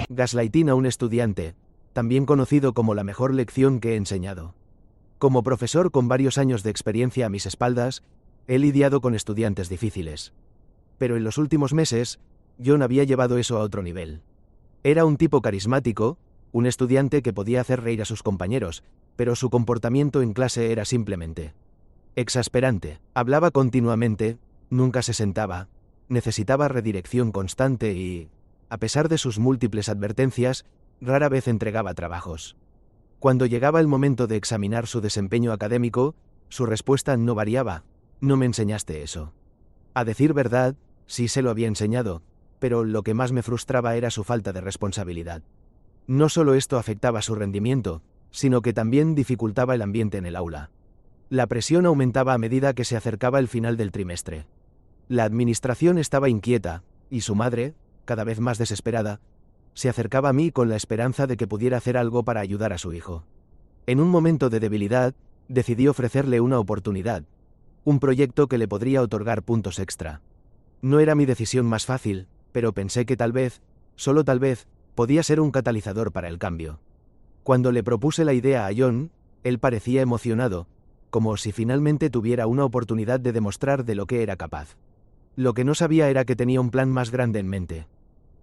Gaslighting a un estudiante, también conocido como la mejor lección que he enseñado. Como profesor con varios años de experiencia a mis espaldas, he lidiado con estudiantes difíciles. Pero en los últimos meses, John había llevado eso a otro nivel. Era un tipo carismático, un estudiante que podía hacer reír a sus compañeros, pero su comportamiento en clase era simplemente exasperante. Hablaba continuamente, nunca se sentaba, necesitaba redirección constante y, a pesar de sus múltiples advertencias, rara vez entregaba trabajos. Cuando llegaba el momento de examinar su desempeño académico, su respuesta no variaba: no me enseñaste eso. A decir verdad, sí se lo había enseñado, pero lo que más me frustraba era su falta de responsabilidad. No solo esto afectaba su rendimiento, sino que también dificultaba el ambiente en el aula. La presión aumentaba a medida que se acercaba el final del trimestre. La administración estaba inquieta, y su madre, cada vez más desesperada, se acercaba a mí con la esperanza de que pudiera hacer algo para ayudar a su hijo. En un momento de debilidad, decidí ofrecerle una oportunidad, un proyecto que le podría otorgar puntos extra. No era mi decisión más fácil, pero pensé que tal vez, solo tal vez, podía ser un catalizador para el cambio. Cuando le propuse la idea a John, él parecía emocionado, como si finalmente tuviera una oportunidad de demostrar de lo que era capaz. Lo que no sabía era que tenía un plan más grande en mente.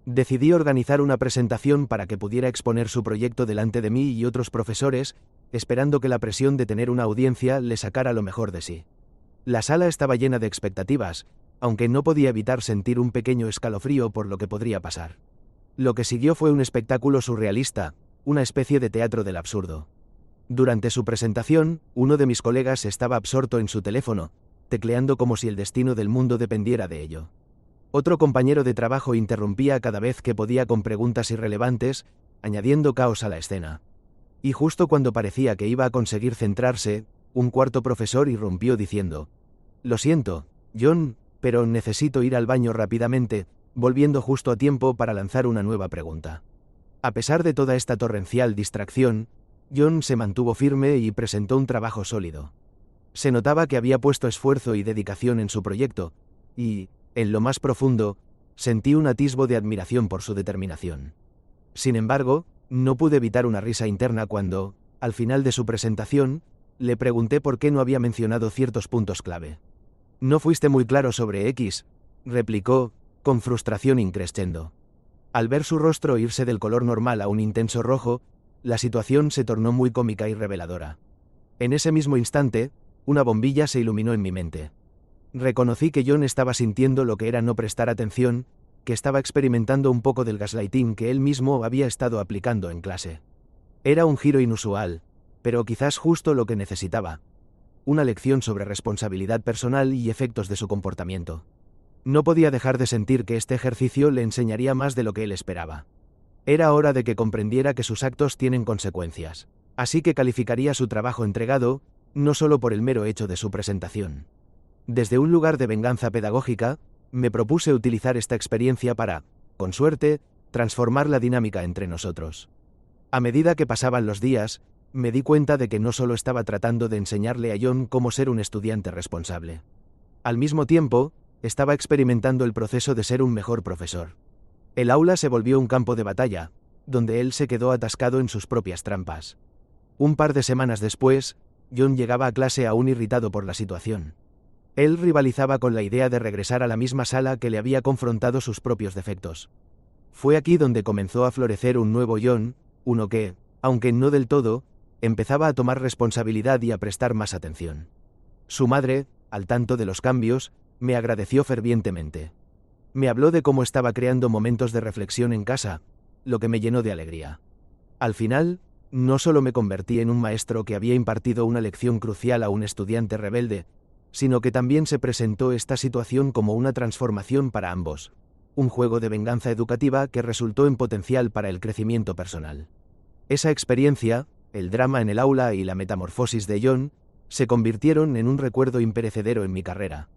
Decidí organizar una presentación para que pudiera exponer su proyecto delante de mí y otros profesores, esperando que la presión de tener una audiencia le sacara lo mejor de sí. La sala estaba llena de expectativas, aunque no podía evitar sentir un pequeño escalofrío por lo que podría pasar. Lo que siguió fue un espectáculo surrealista, una especie de teatro del absurdo. Durante su presentación, uno de mis colegas estaba absorto en su teléfono, tecleando como si el destino del mundo dependiera de ello. Otro compañero de trabajo interrumpía cada vez que podía con preguntas irrelevantes, añadiendo caos a la escena. Y justo cuando parecía que iba a conseguir centrarse, un cuarto profesor irrumpió diciendo: «Lo siento, John, pero necesito ir al baño rápidamente», volviendo justo a tiempo para lanzar una nueva pregunta. A pesar de toda esta torrencial distracción, John se mantuvo firme y presentó un trabajo sólido. Se notaba que había puesto esfuerzo y dedicación en su proyecto, y, en lo más profundo, sentí un atisbo de admiración por su determinación. Sin embargo, no pude evitar una risa interna cuando, al final de su presentación, le pregunté por qué no había mencionado ciertos puntos clave. «No fuiste muy claro sobre X», replicó, con frustración increscendo. Al ver su rostro irse del color normal a un intenso rojo, la situación se tornó muy cómica y reveladora. En ese mismo instante, una bombilla se iluminó en mi mente. Reconocí que John estaba sintiendo lo que era no prestar atención, que estaba experimentando un poco del gaslighting que él mismo había estado aplicando en clase. Era un giro inusual, pero quizás justo lo que necesitaba. Una lección sobre responsabilidad personal y efectos de su comportamiento. No podía dejar de sentir que este ejercicio le enseñaría más de lo que él esperaba. Era hora de que comprendiera que sus actos tienen consecuencias. Así que calificaría su trabajo entregado, no solo por el mero hecho de su presentación. Desde un lugar de venganza pedagógica, me propuse utilizar esta experiencia para, con suerte, transformar la dinámica entre nosotros. A medida que pasaban los días, me di cuenta de que no solo estaba tratando de enseñarle a John cómo ser un estudiante responsable. Al mismo tiempo, estaba experimentando el proceso de ser un mejor profesor. El aula se volvió un campo de batalla, donde él se quedó atascado en sus propias trampas. Un par de semanas después, John llegaba a clase aún irritado por la situación. Él rivalizaba con la idea de regresar a la misma sala que le había confrontado sus propios defectos. Fue aquí donde comenzó a florecer un nuevo John, uno que, aunque no del todo, empezaba a tomar responsabilidad y a prestar más atención. Su madre, al tanto de los cambios, me agradeció fervientemente. Me habló de cómo estaba creando momentos de reflexión en casa, lo que me llenó de alegría. Al final, no solo me convertí en un maestro que había impartido una lección crucial a un estudiante rebelde, sino que también se presentó esta situación como una transformación para ambos, un juego de venganza educativa que resultó en potencial para el crecimiento personal. Esa experiencia, el drama en el aula y la metamorfosis de John, se convirtieron en un recuerdo imperecedero en mi carrera.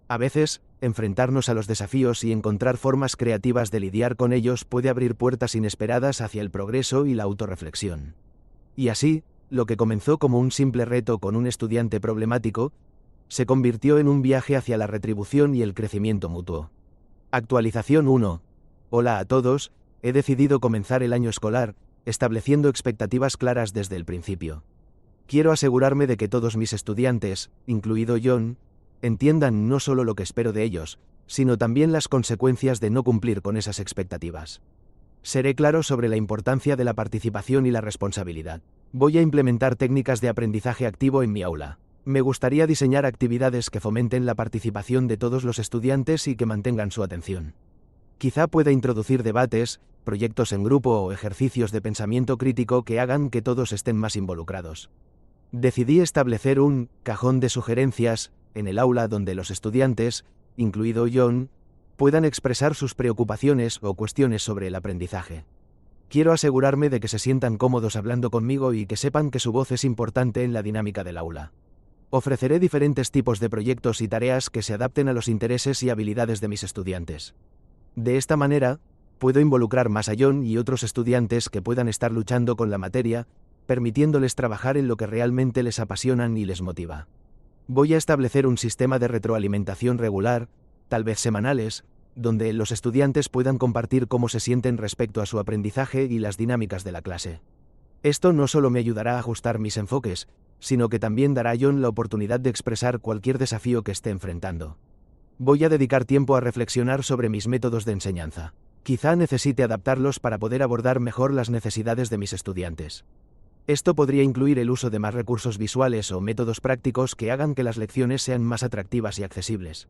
A veces, enfrentarnos a los desafíos y encontrar formas creativas de lidiar con ellos puede abrir puertas inesperadas hacia el progreso y la autorreflexión. Y así, lo que comenzó como un simple reto con un estudiante problemático, se convirtió en un viaje hacia la retribución y el crecimiento mutuo. Actualización 1. Hola a todos, He decidido comenzar el año escolar, estableciendo expectativas claras desde el principio. Quiero asegurarme de que todos mis estudiantes, incluido John, entiendan no solo lo que espero de ellos, sino también las consecuencias de no cumplir con esas expectativas. Seré claro sobre la importancia de la participación y la responsabilidad. Voy a implementar técnicas de aprendizaje activo en mi aula. Me gustaría diseñar actividades que fomenten la participación de todos los estudiantes y que mantengan su atención. Quizá pueda introducir debates, proyectos en grupo o ejercicios de pensamiento crítico que hagan que todos estén más involucrados. Decidí establecer un cajón de sugerencias en el aula donde los estudiantes, incluido John, puedan expresar sus preocupaciones o cuestiones sobre el aprendizaje. Quiero asegurarme de que se sientan cómodos hablando conmigo y que sepan que su voz es importante en la dinámica del aula. Ofreceré diferentes tipos de proyectos y tareas que se adapten a los intereses y habilidades de mis estudiantes. De esta manera, puedo involucrar más a John y otros estudiantes que puedan estar luchando con la materia, permitiéndoles trabajar en lo que realmente les apasionan y les motiva. Voy a establecer un sistema de retroalimentación regular, tal vez semanales, donde los estudiantes puedan compartir cómo se sienten respecto a su aprendizaje y las dinámicas de la clase. Esto no solo me ayudará a ajustar mis enfoques, sino que también dará a John la oportunidad de expresar cualquier desafío que esté enfrentando. Voy a dedicar tiempo a reflexionar sobre mis métodos de enseñanza. Quizá necesite adaptarlos para poder abordar mejor las necesidades de mis estudiantes. Esto podría incluir el uso de más recursos visuales o métodos prácticos que hagan que las lecciones sean más atractivas y accesibles.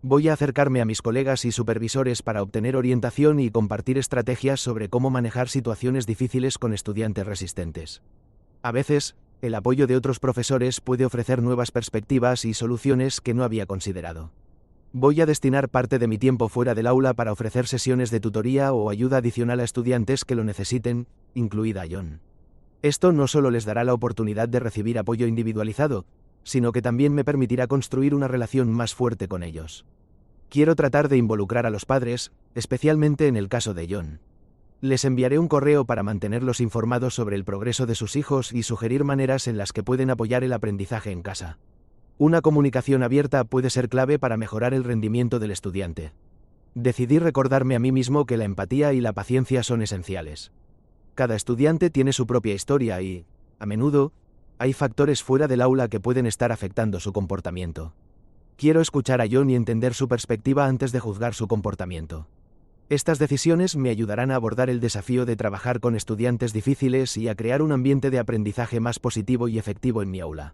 Voy a acercarme a mis colegas y supervisores para obtener orientación y compartir estrategias sobre cómo manejar situaciones difíciles con estudiantes resistentes. A veces, el apoyo de otros profesores puede ofrecer nuevas perspectivas y soluciones que no había considerado. Voy a destinar parte de mi tiempo fuera del aula para ofrecer sesiones de tutoría o ayuda adicional a estudiantes que lo necesiten, incluida John. Esto no solo les dará la oportunidad de recibir apoyo individualizado, sino que también me permitirá construir una relación más fuerte con ellos. Quiero tratar de involucrar a los padres, especialmente en el caso de John. Les enviaré un correo para mantenerlos informados sobre el progreso de sus hijos y sugerir maneras en las que pueden apoyar el aprendizaje en casa. Una comunicación abierta puede ser clave para mejorar el rendimiento del estudiante. Decidí recordarme a mí mismo que la empatía y la paciencia son esenciales. Cada estudiante tiene su propia historia y, a menudo, hay factores fuera del aula que pueden estar afectando su comportamiento. Quiero escuchar a John y entender su perspectiva antes de juzgar su comportamiento. Estas decisiones me ayudarán a abordar el desafío de trabajar con estudiantes difíciles y a crear un ambiente de aprendizaje más positivo y efectivo en mi aula.